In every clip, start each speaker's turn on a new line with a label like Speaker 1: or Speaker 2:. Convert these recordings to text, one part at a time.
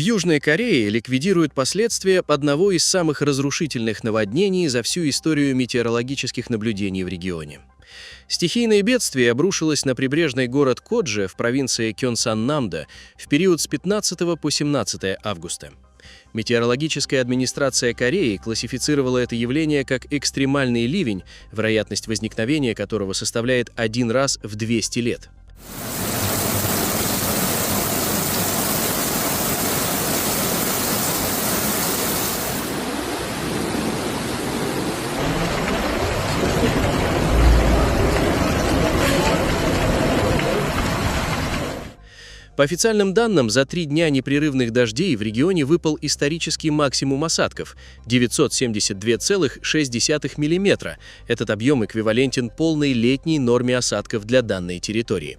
Speaker 1: Южной Корее ликвидируют последствия одного из самых разрушительных наводнений за всю историю метеорологических наблюдений в регионе. Стихийное бедствие обрушилось на прибрежный город Кодже в провинции Кёнсан-Намдо в период с 15 по 17 августа. Метеорологическая администрация Кореи классифицировала это явление как экстремальный ливень, вероятность возникновения которого составляет 1 раз в 200 лет. По официальным данным, за 3 дня непрерывных дождей в регионе выпал исторический максимум осадков – 972,6 мм. Этот объем эквивалентен полной летней норме осадков для данной территории.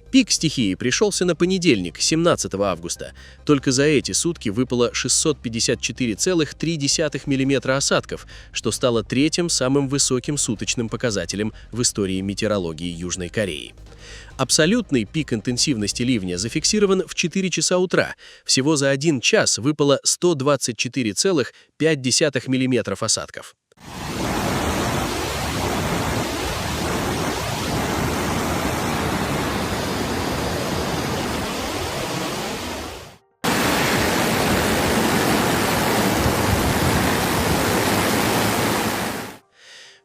Speaker 1: Пик стихии пришелся на понедельник, 17 августа. Только за эти сутки выпало 654,3 мм осадков, что стало 3-м самым высоким суточным показателем в истории метеорологии Южной Кореи. Абсолютный пик интенсивности ливня зафиксирован в 4 часа утра. Всего за 1 час выпало 124,5 мм осадков.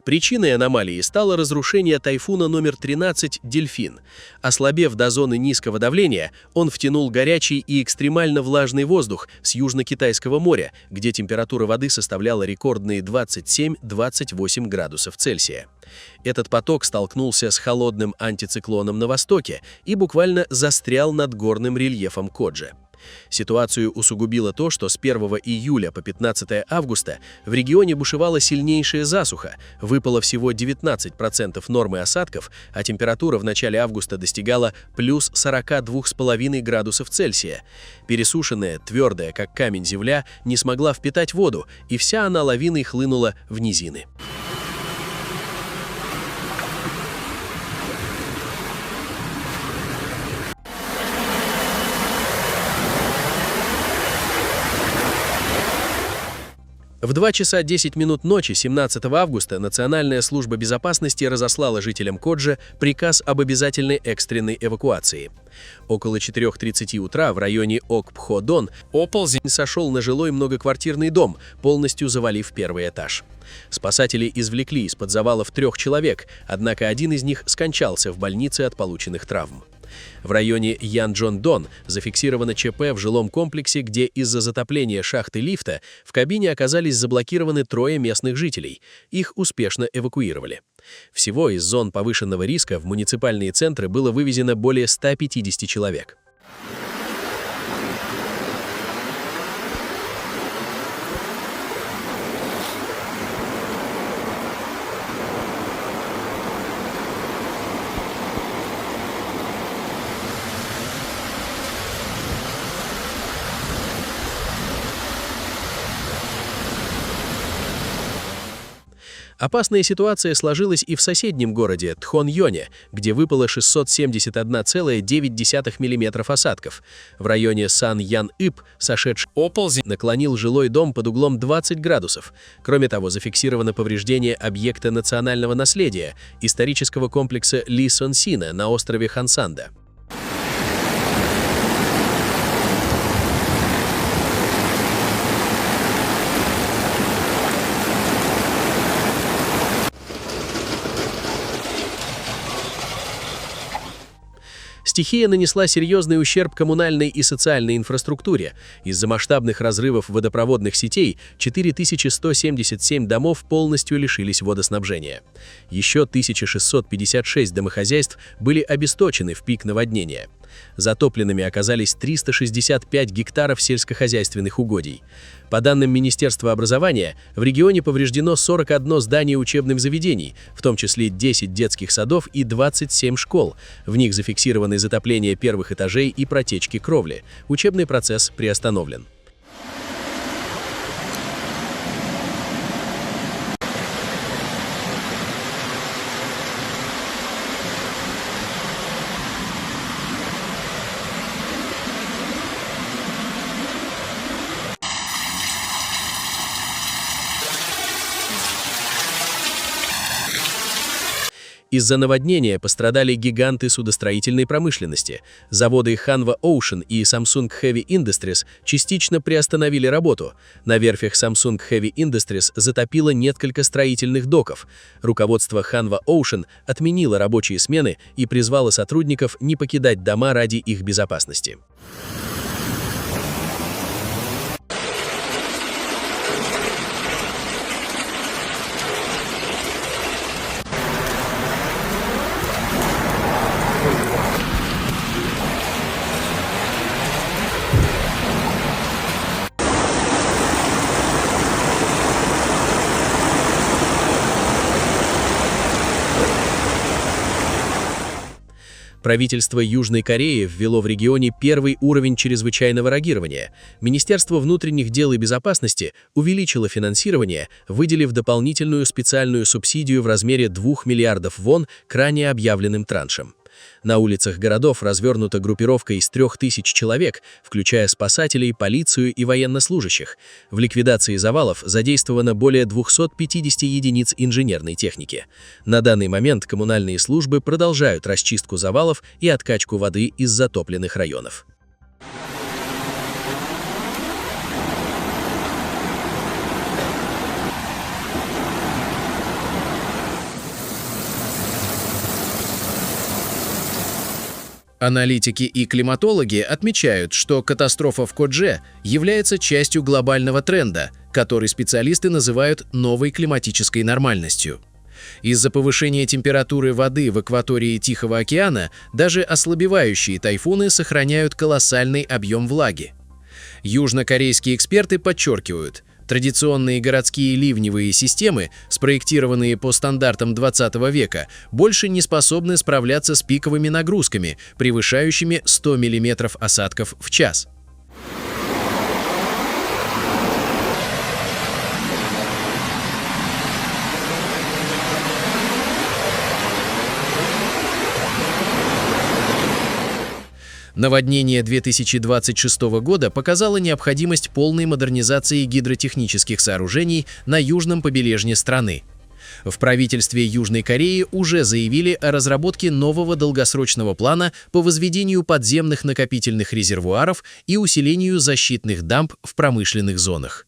Speaker 1: Причиной аномалии стало разрушение тайфуна номер 13 «Дельфин». Ослабев до зоны низкого давления, он втянул горячий и экстремально влажный воздух с Южно-Китайского моря, где температура воды составляла рекордные 27-28 градусов Цельсия. Этот поток столкнулся с холодным антициклоном на востоке и буквально застрял над горным рельефом Кодже. Ситуацию усугубило то, что с 1 июля по 15 августа в регионе бушевала сильнейшая засуха, выпало всего 19% нормы осадков, а температура в начале августа достигала плюс 42,5 градусов Цельсия. Пересушенная, твердая, как камень земля, не смогла впитать воду, и вся она лавиной хлынула в низины. В 2 часа 10 минут ночи 17 августа Национальная служба безопасности разослала жителям Кодже приказ об обязательной экстренной эвакуации. Около 4:30 утра в районе Окпхо-Дон оползень сошел на жилой многоквартирный дом, полностью завалив первый этаж. Спасатели извлекли из-под завалов 3 человек, однако один из них скончался в больнице от полученных травм. В районе Янчжон-Дон зафиксировано ЧП в жилом комплексе, где из-за затопления шахты лифта в кабине оказались заблокированы 3 местных жителей. Их успешно эвакуировали. Всего из зон повышенного риска в муниципальные центры было вывезено более 150 человек. Опасная ситуация сложилась и в соседнем городе Тхоньоне, где выпало 671,9 мм осадков. В районе Сан-Ян-Ып сошедший оползень наклонил жилой дом под углом 20 градусов. Кроме того, зафиксировано повреждение объекта национального наследия, исторического комплекса Ли Сон-Сина на острове Хансанда. Стихия нанесла серьезный ущерб коммунальной и социальной инфраструктуре. Из-за масштабных разрывов водопроводных сетей 4177 домов полностью лишились водоснабжения. Еще 1656 домохозяйств были обесточены в пик наводнения. Затопленными оказались 365 гектаров сельскохозяйственных угодий. По данным Министерства образования, в регионе повреждено 41 здание учебных заведений, в том числе 10 детских садов и 27 школ. В них зафиксированы затопление первых этажей и протечки кровли. Учебный процесс приостановлен. Из-за наводнения пострадали гиганты судостроительной промышленности. Заводы Hanwha Ocean и Samsung Heavy Industries частично приостановили работу. На верфях Samsung Heavy Industries затопило несколько строительных доков. Руководство Hanwha Ocean отменило рабочие смены и призвало сотрудников не покидать дома ради их безопасности. Правительство Южной Кореи ввело в регионе первый уровень чрезвычайного реагирования. Министерство внутренних дел и безопасности увеличило финансирование, выделив дополнительную специальную субсидию в размере 2 миллиардов вон к ранее объявленным траншам. На улицах городов развернута группировка из 3000 человек, включая спасателей, полицию и военнослужащих. В ликвидации завалов задействовано более 250 единиц инженерной техники. На данный момент коммунальные службы продолжают расчистку завалов и откачку воды из затопленных районов. Аналитики и климатологи отмечают, что катастрофа в Кодже является частью глобального тренда, который специалисты называют новой климатической нормальностью. Из-за повышения температуры воды в акватории Тихого океана даже ослабевающие тайфуны сохраняют колоссальный объем влаги. Южнокорейские эксперты подчеркивают, традиционные городские ливневые системы, спроектированные по стандартам 20 века, больше не способны справляться с пиковыми нагрузками, превышающими 100 мм осадков в час. Наводнение 2026 года показало необходимость полной модернизации гидротехнических сооружений на южном побережье страны. В правительстве Южной Кореи уже заявили о разработке нового долгосрочного плана по возведению подземных накопительных резервуаров и усилению защитных дамб в промышленных зонах.